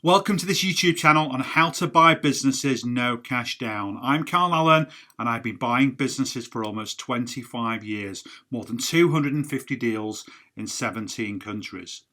Welcome to this YouTube channel on how to buy businesses no cash down. I'm Carl Allen and I've been buying businesses for almost 25 years, more than 250 deals in 17 countries.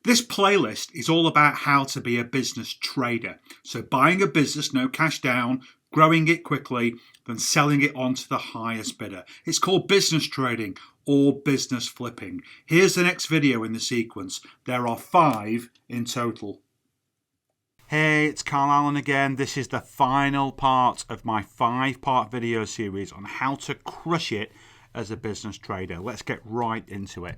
This playlist is all about how to be a business trader. So buying a business no cash down, growing it quickly, then selling it on to the highest bidder. It's called business trading or business flipping. Here's the next video in the sequence. There are 5 in total. Hey, it's Carl Allen again. This is the final part of my 5-part video series on how to crush it as a business trader. Let's get right into it.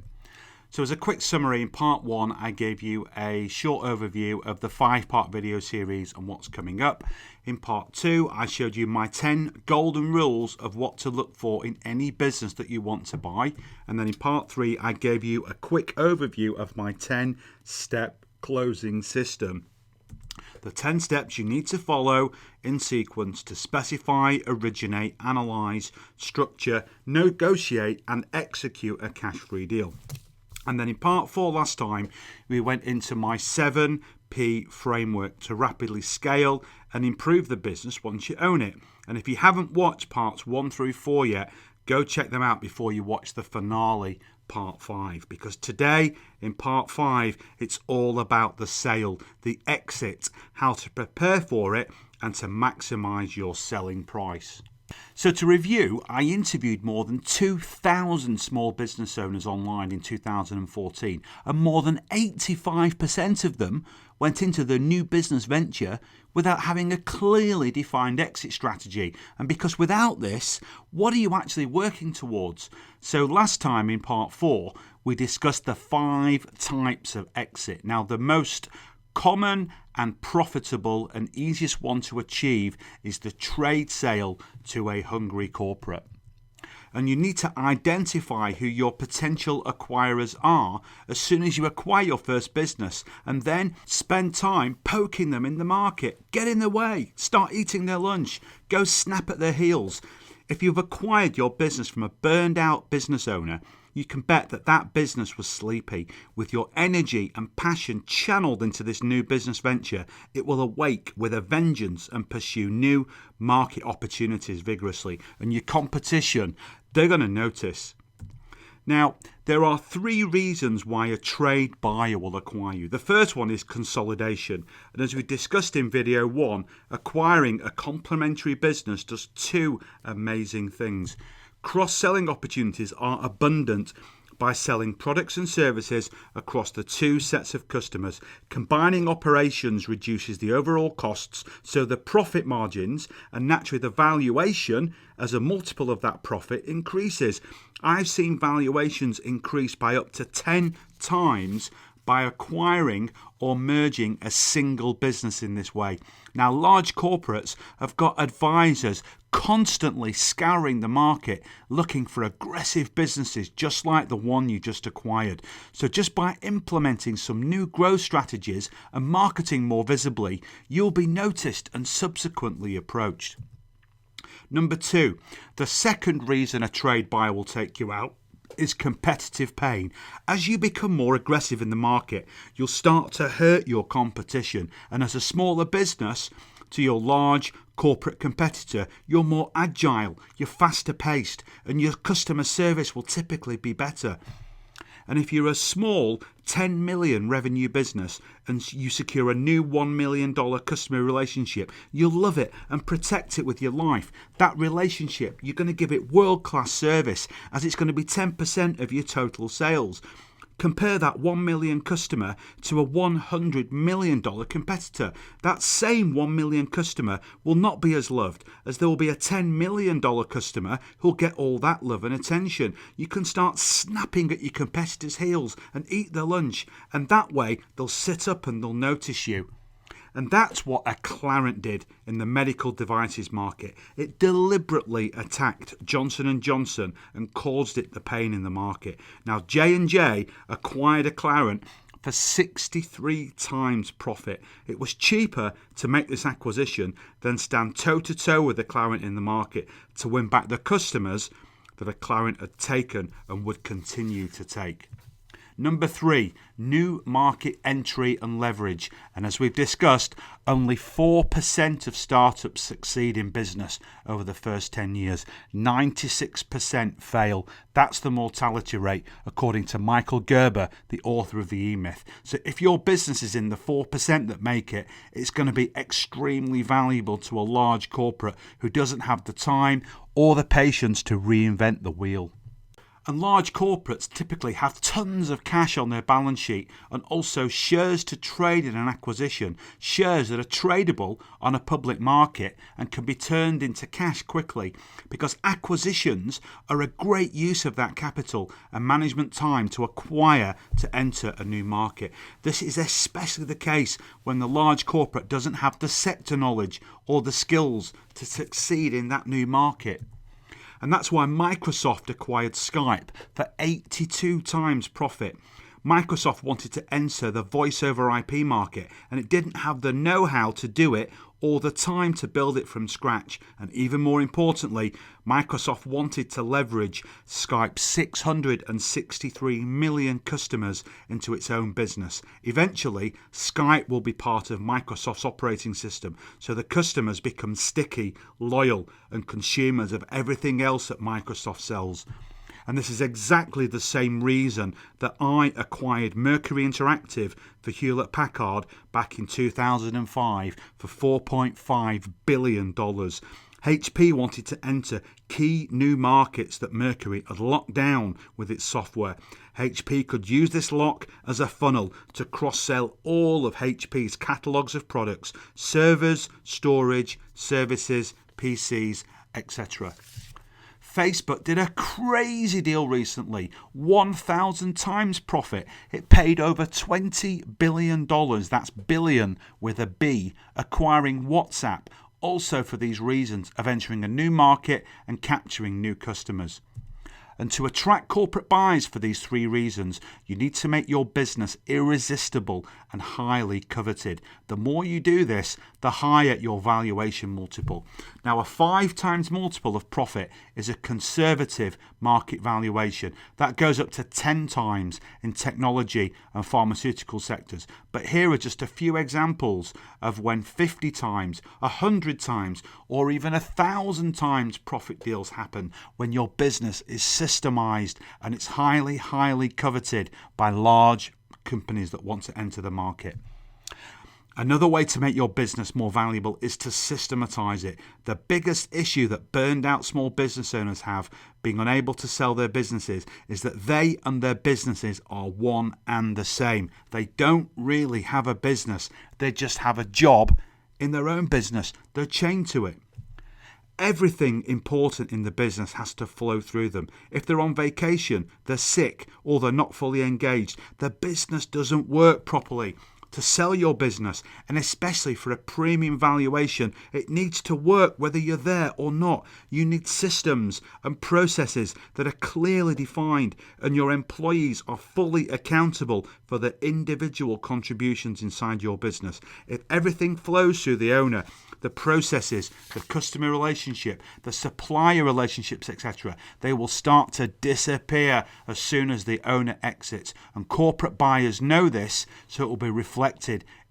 So as a quick summary, in part 1, I gave you a short overview of the 5-part video series and what's coming up. In part 2, I showed you my 10 golden rules of what to look for in any business that you want to buy. And then in part 3, I gave you a quick overview of my 10-step closing system. The 10 steps you need to follow in sequence to specify, originate, analyze, structure, negotiate, and execute a cash-free deal. And then in part 4 last time, we went into my 7P framework to rapidly scale and improve the business once you own it. And if you haven't watched parts 1 through 4 yet, go check them out before you watch the finale, part 5. Because today, in part 5, it's all about the sale, the exit, how to prepare for it, and to maximize your selling price. So to review, I interviewed more than 2,000 small business owners online in 2014, and more than 85% of them went into the new business venture without having a clearly defined exit strategy. And because without this, what are you actually working towards? So last time in part 4, we discussed the 5 types of exit. Now, the most common and profitable and easiest one to achieve is the trade sale to a hungry corporate. And you need to identify who your potential acquirers are as soon as you acquire your first business, and then spend time poking them in the market. Get in their way, start eating their lunch, go snap at their heels. If you've acquired your business from a burned out business owner, you can bet that that business was sleepy. With your energy and passion channeled into this new business venture, it will awake with a vengeance and pursue new market opportunities vigorously. And your competition, they're going to notice. Now, there are 3 reasons why a trade buyer will acquire you. The first one is consolidation. And as we discussed in video 1, acquiring a complementary business does 2 amazing things. Cross-selling opportunities are abundant by selling products and services across the 2 sets of customers. Combining operations reduces the overall costs, so the profit margins and naturally the valuation as a multiple of that profit increases. I've seen valuations increase by up to 10 times by acquiring or merging a single business in this way. Now, large corporates have got advisors constantly scouring the market looking for aggressive businesses just like the one you just acquired. So just by implementing some new growth strategies and marketing more visibly, you'll be noticed and subsequently approached. Number 2, the second reason a trade buyer will take you out is competitive pain. As you become more aggressive in the market, you'll start to hurt your competition. And as a smaller business to your large corporate competitor, you're more agile, you're faster paced, and your customer service will typically be better. And if you're a small 10 million revenue business and you secure a new $1 million customer relationship, you'll love it and protect it with your life. That relationship, you're going to give it world-class service as it's going to be 10% of your total sales. Compare that 1 million customer to a $100 million competitor. That same 1 million customer will not be as loved, as there will be a $10 million customer who'll get all that love and attention. You can start snapping at your competitors' heels and eat their lunch, and that way they'll sit up and they'll notice you. And that's what Acclarent did in the medical devices market. It deliberately attacked Johnson & Johnson and caused it the pain in the market. Now, J&J acquired Acclarent for 63 times profit. It was cheaper to make this acquisition than stand toe-to-toe with Acclarent in the market to win back the customers that Acclarent had taken and would continue to take. Number 3, new market entry and leverage. And as we've discussed, only 4% of startups succeed in business over the first 10 years. 96% fail. That's the mortality rate, according to Michael Gerber, the author of the E-Myth. So if your business is in the 4% that make it, it's going to be extremely valuable to a large corporate who doesn't have the time or the patience to reinvent the wheel. And large corporates typically have tons of cash on their balance sheet and also shares to trade in an acquisition, shares that are tradable on a public market and can be turned into cash quickly, because acquisitions are a great use of that capital and management time to acquire to enter a new market. This is especially the case when the large corporate doesn't have the sector knowledge or the skills to succeed in that new market. And that's why Microsoft acquired Skype for 82 times profit. Microsoft wanted to enter the voice over IP market, and it didn't have the know-how to do it or the time to build it from scratch. And even more importantly, Microsoft wanted to leverage Skype's 663 million customers into its own business. Eventually, Skype will be part of Microsoft's operating system, so the customers become sticky, loyal, and consumers of everything else that Microsoft sells. And this is exactly the same reason that I acquired Mercury Interactive for Hewlett-Packard back in 2005 for $4.5 billion. HP wanted to enter key new markets that Mercury had locked down with its software. HP could use this lock as a funnel to cross-sell all of HP's catalogues of products, servers, storage, services, PCs, etc. Facebook did a crazy deal recently, 1,000 times profit. It paid over $20 billion, that's billion with a B, acquiring WhatsApp, also for these reasons of entering a new market and capturing new customers. And to attract corporate buys for these 3 reasons, you need to make your business irresistible and highly coveted. The more you do this, the higher your valuation multiple. Now, a 5 times multiple of profit is a conservative market valuation. That goes up to 10 times in technology and pharmaceutical sectors. But here are just a few examples of when 50 times, 100 times, or even 1,000 times profit deals happen when your business is systemized and it's highly, highly coveted by large companies that want to enter the market. Another way to make your business more valuable is to systematize it. The biggest issue that burned out small business owners have, being unable to sell their businesses, is that they and their businesses are one and the same. They don't really have a business. They just have a job in their own business. They're chained to it. Everything important in the business has to flow through them. If they're on vacation, they're sick, or they're not fully engaged, the business doesn't work properly. To sell your business, and especially for a premium valuation, it needs to work whether you're there or not. You need systems and processes that are clearly defined, and your employees are fully accountable for their individual contributions inside your business. If everything flows through the owner, the processes, the customer relationship, the supplier relationships, etc., they will start to disappear as soon as the owner exits. And corporate buyers know this, so it will be reflected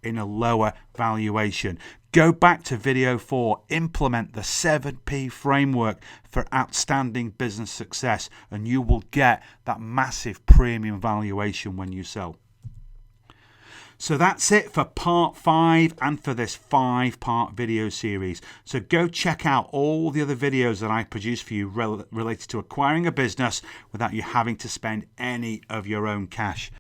in a lower valuation. Go back to video 4, implement the 7P framework for outstanding business success, and you will get that massive premium valuation when you sell. So that's it for part 5 and for this 5-part video series. So go check out all the other videos that I produced for you related to acquiring a business without you having to spend any of your own cash.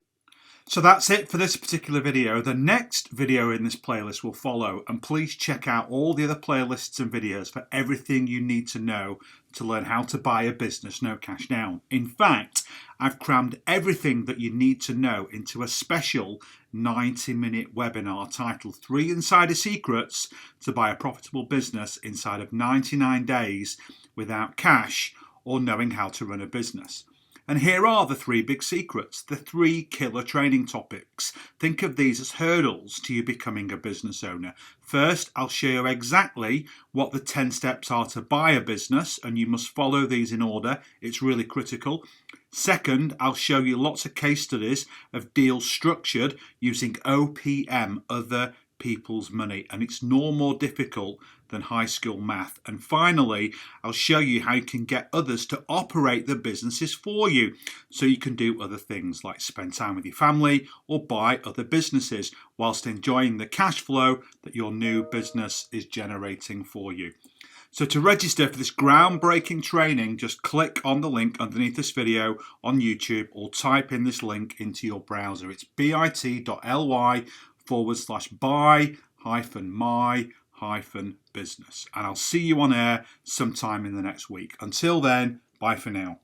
So that's it for this particular video. The next video in this playlist will follow, and please check out all the other playlists and videos for everything you need to know to learn how to buy a business no cash down. In fact, I've crammed everything that you need to know into a special 90-minute webinar titled 3 Insider Secrets to Buy a Profitable Business Inside of 99 Days Without Cash or Knowing How to Run a Business. And here are the 3 big secrets, the 3 killer training topics. Think of these as hurdles to you becoming a business owner. First, I'll show you exactly what the 10 steps are to buy a business, and you must follow these in order. It's really critical. Second, I'll show you lots of case studies of deals structured using OPM, other people's money, and it's no more difficult than high school math. And finally, I'll show you how you can get others to operate the businesses for you, so you can do other things like spend time with your family or buy other businesses whilst enjoying the cash flow that your new business is generating for you. So to register for this groundbreaking training, just click on the link underneath this video on YouTube or type in this link into your browser. It's bit.ly/buy-my-business. And I'll see you on air sometime in the next week. Until then, bye for now.